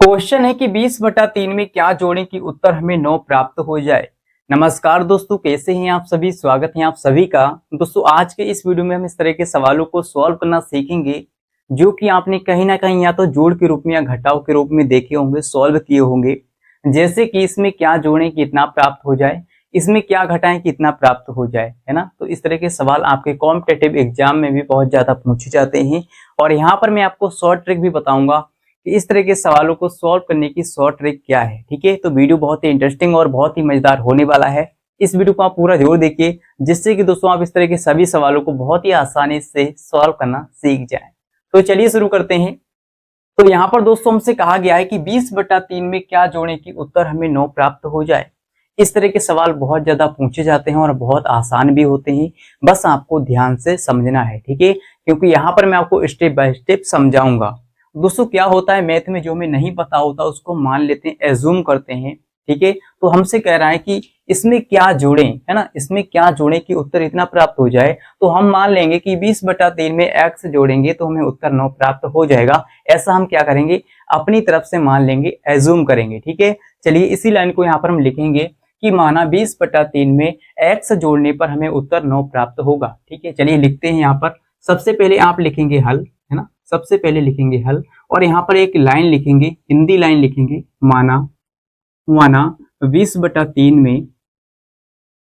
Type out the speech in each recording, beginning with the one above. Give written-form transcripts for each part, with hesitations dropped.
Question है कि 20/3 में क्या जोड़ें कि उत्तर हमें 9 प्राप्त हो जाए। नमस्कार दोस्तों, कैसे हैं आप सभी। स्वागत है आप सभी का। दोस्तों आज के इस वीडियो में हम इस तरह के सवालों को सॉल्व करना सीखेंगे जो कि आपने कहीं ना कहीं या तो जोड़ के रूप में या घटाव के रूप में देखे होंगे, सॉल्व किए होंगे। जैसे कि इसमें क्या जोड़ें कि इतना प्राप्त हो जाए, इसमें क्या घटाएं कि इतना प्राप्त हो जाए, है ना। तो इस तरह के सवाल आपके कॉम्पिटेटिव एग्जाम में भी बहुत ज्यादा पूछे जाते हैं और यहाँ पर मैं आपको शॉर्ट ट्रिक भी बताऊंगा कि इस तरह के सवालों को सॉल्व करने की शॉर्ट ट्रिक क्या है। ठीक है, तो वीडियो बहुत ही इंटरेस्टिंग और बहुत ही मजेदार होने वाला है। इस वीडियो को आप पूरा जरूर देखिए जिससे कि दोस्तों आप इस तरह के सभी सवालों को बहुत ही आसानी से सॉल्व करना सीख जाएं। तो चलिए शुरू करते हैं। तो यहाँ पर दोस्तों हमसे कहा गया है कि 20/3 में क्या जोड़ें कि उत्तर हमें 9 प्राप्त हो जाए। इस तरह के सवाल बहुत ज्यादा पूछे जाते हैं और बहुत आसान भी होते हैं, बस आपको ध्यान से समझना है। ठीक है, क्योंकि यहाँ पर मैं आपको स्टेप बाय स्टेप समझाऊंगा। दोस्तों क्या होता है, मैथ में जो हमें नहीं पता होता उसको मान लेते हैं, एज्यूम करते हैं। ठीक है, तो हमसे कह रहा है कि इसमें क्या जोड़ें, है ना, इसमें क्या जोड़ें कि उत्तर इतना प्राप्त हो जाए। तो हम मान लेंगे कि 20/3 में x जोड़ेंगे तो हमें उत्तर 9 प्राप्त हो जाएगा। ऐसा हम क्या करेंगे, अपनी तरफ से मान लेंगे, एज्यूम करेंगे। ठीक है, चलिए इसी लाइन को यहाँ पर हम लिखेंगे कि माना 20/3 में x जोड़ने पर हमें उत्तर 9 प्राप्त होगा। ठीक है, चलिए लिखते हैं। यहाँ पर सबसे पहले आप लिखेंगे हल, है ना, सबसे पहले लिखेंगे हल और यहाँ पर एक लाइन लिखेंगे, हिंदी लाइन लिखेंगे, माना 20/3 में।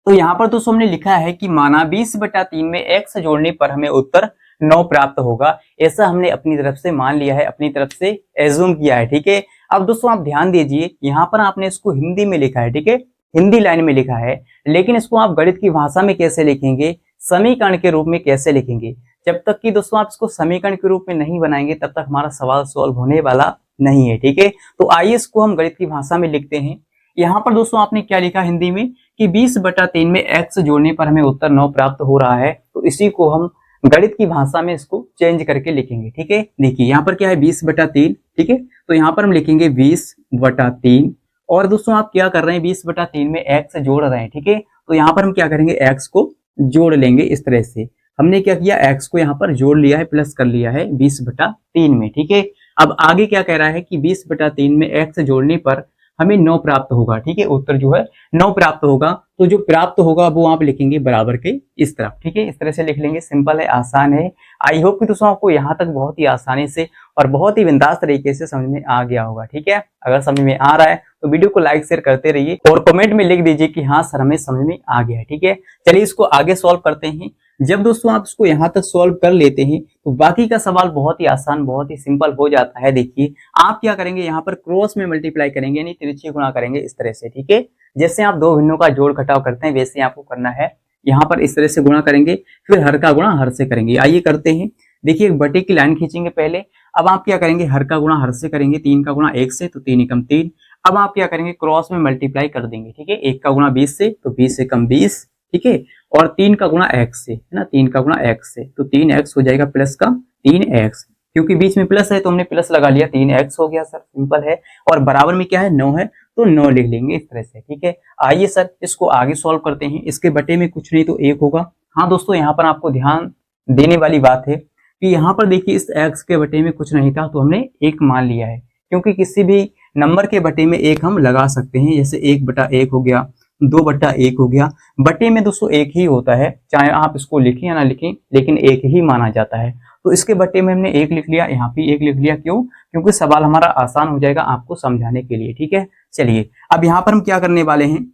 तो यहाँ पर दोस्तों हमने लिखा है कि माना 20/3 में x जोड़ने पर हमें उत्तर 9 प्राप्त होगा। ऐसा हमने अपनी तरफ से मान लिया है, अपनी तरफ से एज्यूम किया है। ठीक है, अब दोस्तों आप ध्यान दीजिए, यहाँ पर आपने इसको हिंदी में लिखा है। ठीक है, हिंदी लाइन में लिखा है, लेकिन इसको आप गणित की भाषा में कैसे लिखेंगे, समीकरण के रूप में कैसे लिखेंगे। जब तक कि दोस्तों आप इसको समीकरण के रूप में नहीं बनाएंगे तब तक हमारा सवाल सॉल्व होने वाला नहीं है। ठीक है, तो आइए इसको हम गणित की भाषा में लिखते हैं। यहाँ पर दोस्तों आपने क्या लिखा हिंदी में कि 20/3 में x जोड़ने पर हमें उत्तर 9 प्राप्त हो रहा है। तो इसी को हम गणित की भाषा में इसको चेंज करके लिखेंगे। ठीक है, देखिए यहाँ पर क्या है 20/3। ठीक है, तो यहाँ पर हम लिखेंगे 20/3 और दोस्तों आप क्या कर रहे हैं, 20/3 में x जोड़ रहे हैं। ठीक है, तो यहाँ पर हम क्या करेंगे, x को जोड़ लेंगे। इस तरह से हमने क्या किया, x को यहाँ पर जोड़ लिया है, प्लस कर लिया है 20/3 में। ठीक है, अब आगे क्या कह रहा है कि 20/3 में x जोड़ने पर हमें 9 प्राप्त होगा। ठीक है, उत्तर जो है 9 प्राप्त होगा। तो जो प्राप्त होगा वो आप लिखेंगे बराबर के इस तरफ। ठीक है, इस तरह से लिख लेंगे, सिंपल है, आसान है। आई होप कि दोस्तों आपको यहाँ तक बहुत ही आसानी से और बहुत ही बिंदास तरीके से समझ में आ गया होगा। ठीक है, अगर समझ में आ रहा है तो वीडियो को लाइक शेयर करते रहिए और कमेंट में लिख दीजिए कि हाँ सर हमें समझ में आ गया है। ठीक है, चलिए इसको आगे सॉल्व करते हैं। जब दोस्तों आप इसको यहाँ तक सॉल्व कर लेते हैं तो बाकी का सवाल बहुत ही आसान, बहुत ही सिंपल हो जाता है। देखिए आप क्या करेंगे, यहाँ पर क्रॉस में मल्टीप्लाई करेंगे, यानी तिरछी गुणा करेंगे इस तरह से। ठीक है, जैसे आप दो भिन्नों का जोड़ घटाव करते हैं वैसे आपको करना है। यहाँ पर इस तरह से गुणा करेंगे, फिर हर का गुणा हर से करेंगे। आइए करते हैं। देखिए एक बटे की लाइन खींचेंगे पहले। अब आप क्या करेंगे, हर का गुणा हर से करेंगे, 3 का गुणा 1 से, तो 3 एकम 3। अब आप क्या करेंगे, क्रॉस में मल्टीप्लाई कर देंगे। ठीक है, 1 का गुणा 20 से, तो 20 एकम 20। ठीक है, और 3 का गुणा x से, है ना, 3 का गुणा x से, तो 3x हो जाएगा प्लस का 3x, क्योंकि बीच में प्लस है तो हमने प्लस लगा लिया, 3x हो गया सर, सिंपल है। और बराबर में क्या है, 9 है, तो 9 लिख लेंगे इस तरह से। ठीक है, आइए सर इसको आगे सॉल्व करते हैं। इसके बटे में कुछ नहीं तो 1 होगा। हाँ दोस्तों, यहाँ पर आपको ध्यान देने वाली बात है कि यहाँ पर देखिए इस x के बटे में कुछ नहीं था तो हमने 1 मान लिया है, क्योंकि किसी भी नंबर के बटे में 1 हम लगा सकते हैं। जैसे 1/1 हो गया, 2/1 हो गया। बटे में दोस्तों 1 ही होता है, चाहे आप इसको लिखें या ना लिखें, लेकिन 1 ही माना जाता है। तो इसके बटे में हमने 1 लिख लिया, यहाँ भी 1 लिख लिया। क्यों? क्योंकि सवाल हमारा आसान हो जाएगा आपको समझाने के लिए। ठीक है, चलिए अब यहाँ पर हम क्या करने वाले हैं,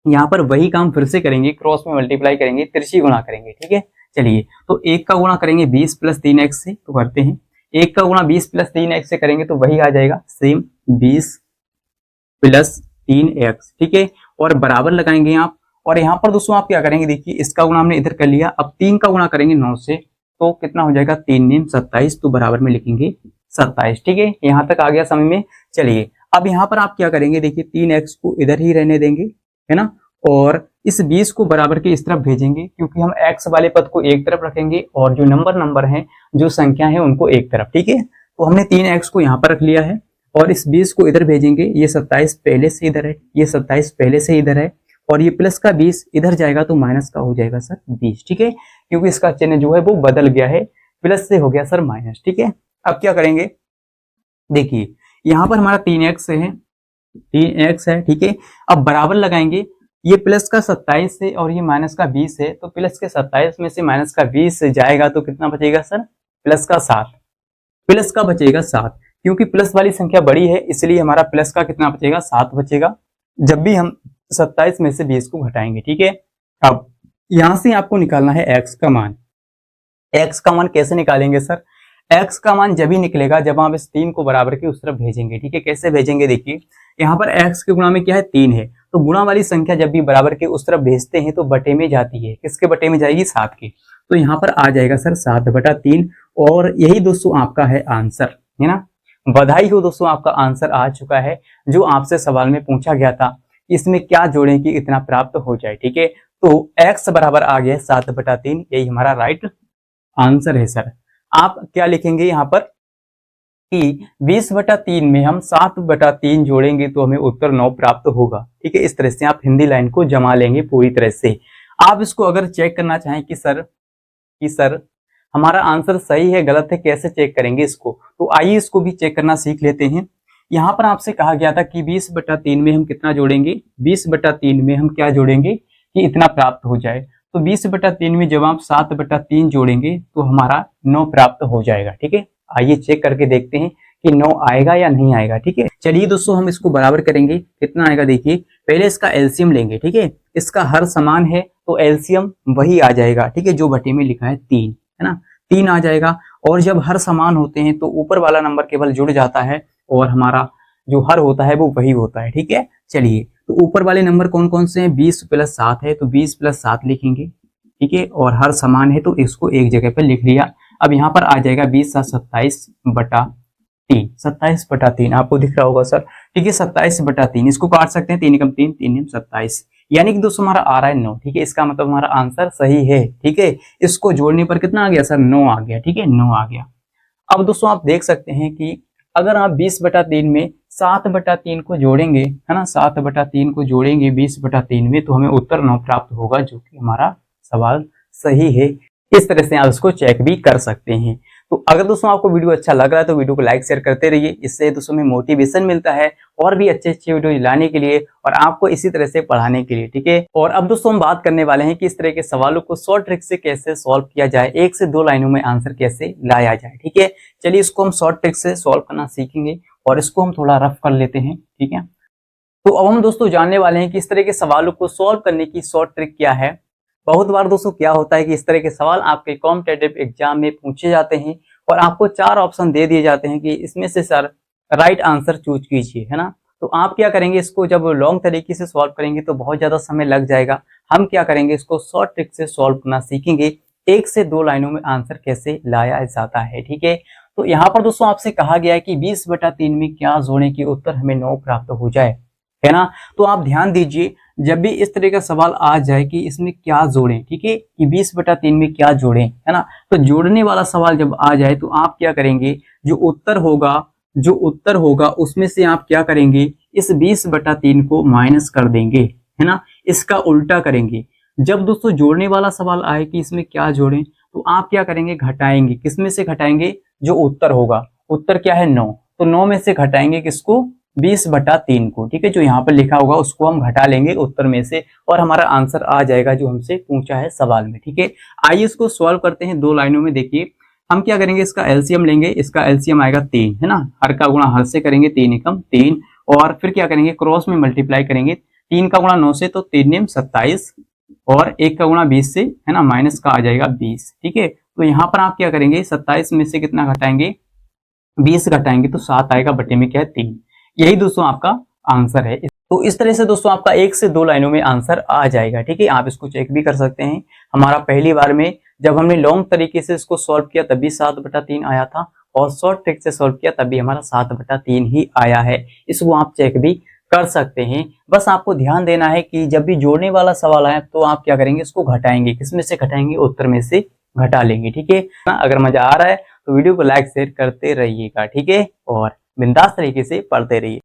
यहाँ पर वही काम फिर से करेंगे, क्रॉस में मल्टीप्लाई करेंगे, तिरछी गुणा करेंगे। ठीक है, चलिए तो 1 का गुणा करेंगे 20 + 3x से, तो करते हैं। 1 का गुणा 20 + 3x से करेंगे तो वही आ जाएगा सेम, 20 + 3x। ठीक है, और बराबर लगाएंगे आप। और यहाँ पर दोस्तों आप क्या करेंगे, देखिए इसका गुणा हमने इधर कर लिया, अब 3 का गुणा करेंगे 9 से, तो कितना हो जाएगा, 3 9 27, तो बराबर में लिखेंगे 27। ठीक है, यहाँ तक आ गया समझ में। चलिए अब यहाँ पर आप क्या करेंगे, देखिए 3x को इधर ही रहने देंगे, है ना, और इस 20 को बराबर के इस तरफ भेजेंगे, क्योंकि हम x वाले पद को एक तरफ रखेंगे और जो नंबर हैं, जो संख्या है उनको एक तरफ। ठीक है, तो हमने 3x को यहाँ पर रख लिया है और इस 20 को इधर भेजेंगे। ये 27 पहले से इधर है, ये 27 पहले से इधर है, और ये प्लस का 20 इधर जाएगा तो माइनस का हो जाएगा सर 20। ठीक है, क्योंकि इसका चिन्ह जो है वो बदल गया है, प्लस से हो गया सर माइनस। ठीक है, अब क्या करेंगे, देखिए यहाँ पर हमारा 3x है, 3x है, ठीक है। अब बराबर लगाएंगे, ये प्लस का 27 है और ये माइनस का 20 है, तो प्लस के 27 में से माइनस का 20 जाएगा तो कितना बचेगा सर? प्लस का 7, प्लस का बचेगा 7, क्योंकि प्लस वाली संख्या बड़ी है इसलिए हमारा प्लस का कितना बचेगा? 7 बचेगा जब भी हम 27 में से 20 को घटाएंगे, ठीक है। अब यहां से आपको निकालना है x का मान। x का मान कैसे निकालेंगे सर? x का मान जब ही निकलेगा जब आप इस 3 को बराबर के उस तरफ भेजेंगे, ठीक है। कैसे भेजेंगे? देखिए यहाँ पर x के गुणा में क्या है? 3 है, तो गुणा वाली संख्या जब भी बराबर के उस तरफ भेजते हैं तो बटे में जाती है। किसके बटे में जाएगी? 7 के। तो यहाँ पर आ जाएगा सर 7/3, और यही दोस्तों आपका है आंसर, है ना। बधाई हो दोस्तों, आपका आंसर आ चुका है जो आपसे सवाल में पूछा गया था, इसमें क्या जोड़ें कि इतना प्राप्त हो जाए, ठीक है। तो x बराबर आ गया 7/3, यही हमारा राइट आंसर है सर। आप क्या लिखेंगे यहाँ पर कि 20/3 में हम 7/3 जोड़ेंगे तो हमें उत्तर 9 प्राप्त होगा, ठीक है। इस तरह से आप हिंदी लाइन को जमा लेंगे पूरी तरह से। आप इसको अगर चेक करना चाहें कि सर हमारा आंसर सही है गलत है, कैसे चेक करेंगे इसको, तो आइए इसको भी चेक करना सीख लेते हैं। यहाँ पर आपसे कहा गया था कि 20/3 में हम कितना जोड़ेंगे? 20/3 में हम क्या जोड़ेंगे कि इतना प्राप्त हो जाए। तो 20/3 में जब आप 7/3 जोड़ेंगे तो हमारा 9 प्राप्त हो जाएगा, ठीक है। आइए चेक करके देखते हैं कि 9 आएगा या नहीं आएगा, ठीक है। चलिए दोस्तों हम इसको बराबर करेंगे, कितना आएगा देखिए। पहले इसका एलसीएम लेंगे, ठीक है। इसका हर समान है तो एलसीएम वही आ जाएगा, ठीक है, जो बटे में लिखा है 3, है ना। 3 आ जाएगा, और जब हर समान होते हैं तो ऊपर वाला नंबर केवल जुड़ जाता है और हमारा जो हर होता है वो वही होता है, ठीक है। चलिए तो ऊपर वाले नंबर कौन कौन से हैं? 20 + 7 है, तो 20 + 7 लिखेंगे, ठीक है। और हर समान है तो इसको एक जगह पे लिख लिया। अब यहाँ पर आ जाएगा 20 × 27/3, 27/3 आपको दिख रहा होगा सर, ठीक है। 27/3 इसको काट सकते हैं, 3 × 3 3 × 27, यानी कि दोस्तों हमारा आ रहा है 9, ठीक है। इसका मतलब हमारा आंसर सही है, ठीक है। इसको जोड़ने पर कितना आ गया सर? 9 आ गया, ठीक है, 9 आ गया। अब दोस्तों आप देख सकते हैं कि अगर आप 20/3 में 7/3 को जोड़ेंगे, है ना, 7/3 को जोड़ेंगे 20/3 में तो हमें उत्तर 9 प्राप्त होगा, जो कि हमारा सवाल सही है। इस तरह से आप इसको चेक भी कर सकते हैं। तो अगर दोस्तों आपको वीडियो अच्छा लग रहा है तो वीडियो को लाइक शेयर करते रहिए, इससे दोस्तों में मोटिवेशन मिलता है और भी अच्छे अच्छे वीडियो लाने के लिए और आपको इसी तरह से पढ़ाने के लिए, ठीक है। और अब दोस्तों हम बात करने वाले हैं कि इस तरह के सवालों को शॉर्ट ट्रिक से कैसे सॉल्व किया जाए, 1 से 2 लाइनों में आंसर कैसे लाया जाए, ठीक है। चलिए इसको हम शॉर्ट ट्रिक से सॉल्व करना सीखेंगे और इसको हम थोड़ा रफ कर लेते हैं, ठीक है। तो अब हम दोस्तों जानने वाले हैं कि इस तरह के सवालों को सॉल्व करने की शॉर्ट ट्रिक क्या है। बहुत बार दोस्तों क्या होता है कि इस तरह के सवाल आपके कॉम्पिटिटिव एग्जाम में पूछे जाते हैं और आपको 4 ऑप्शन दे दिए जाते हैं कि इसमें से सर राइट आंसर चूज कीजिए, है ना। तो आप क्या करेंगे, इसको जब लॉन्ग तरीके से सॉल्व करेंगे तो बहुत ज्यादा समय लग जाएगा। हम क्या करेंगे, इसको शॉर्ट ट्रिक से सॉल्व करना सीखेंगे, 1 से 2 लाइनों में आंसर कैसे लाया जाता है, ठीक है। तो यहाँ पर दोस्तों आपसे कहा गया है कि 20/3 में क्या जोड़ें कि उत्तर हमें 9 प्राप्त हो जाए, है ना। तो आप ध्यान दीजिए, जब भी इस तरह का सवाल आ जाए कि इसमें क्या जोड़ें, ठीक है, कि 20/3 में क्या जोड़ें, है ना, तो जोड़ने वाला सवाल जब आ जाए तो आप क्या करेंगे, जो उत्तर होगा उसमें से आप क्या करेंगे, इस 20/3 को माइनस कर देंगे, है ना, इसका उल्टा करेंगे। जब दोस्तों जोड़ने वाला सवाल आए कि इसमें क्या जोड़ें तो आप क्या करेंगे, घटाएंगे। किसमें से घटाएंगे? जो उत्तर होगा, उत्तर क्या है 9, तो 9 में से घटाएंगे किसको? 20/3 को, ठीक है। जो यहाँ पर लिखा होगा उसको हम घटा लेंगे उत्तर में से और हमारा आंसर आ जाएगा जो हमसे पूछा है सवाल में, ठीक है। आइए इसको सॉल्व करते हैं 2 लाइनों में। देखिए हम क्या करेंगे, इसका एलसीएम लेंगे, इसका एलसीएम आएगा 3, है ना, हर का गुणा हर से करेंगे, 3 एकम 3, और फिर क्या करेंगे, क्रॉस में मल्टीप्लाई करेंगे, 3 का गुणा 9 से तो 3 नेम 27 और 1 का गुणा 20 से, है ना, माइनस का आ जाएगा 20, ठीक है। तो यहाँ पर आप क्या करेंगे, 27 में से कितना घटाएंगे, 20 घटाएंगे तो 7 आएगा, बटे में क्या है 3। यही दोस्तों आपका आंसर है। तो इस तरह से दोस्तों आपका 1 से 2 लाइनों में आंसर आ जाएगा, ठीक है। आप इसको चेक भी कर सकते हैं। हमारा पहली बार में जब हमने लॉन्ग तरीके से इसको सॉल्व किया तभी 7/3 आया था और शॉर्ट ट्रिक से सॉल्व किया तभी हमारा 7/3 ही आया है। इसको आप चेक भी कर सकते हैं। बस आपको ध्यान देना है कि जब भी जोड़ने वाला सवाल आए तो आप क्या करेंगे, इसको घटाएंगे। किसमें से घटाएंगे? उत्तर में से घटा लेंगे, ठीक है। अगर मजा आ रहा है तो वीडियो को लाइक शेयर करते रहिएगा, ठीक है, और बिंदास तरीके से पढ़ते रहिए।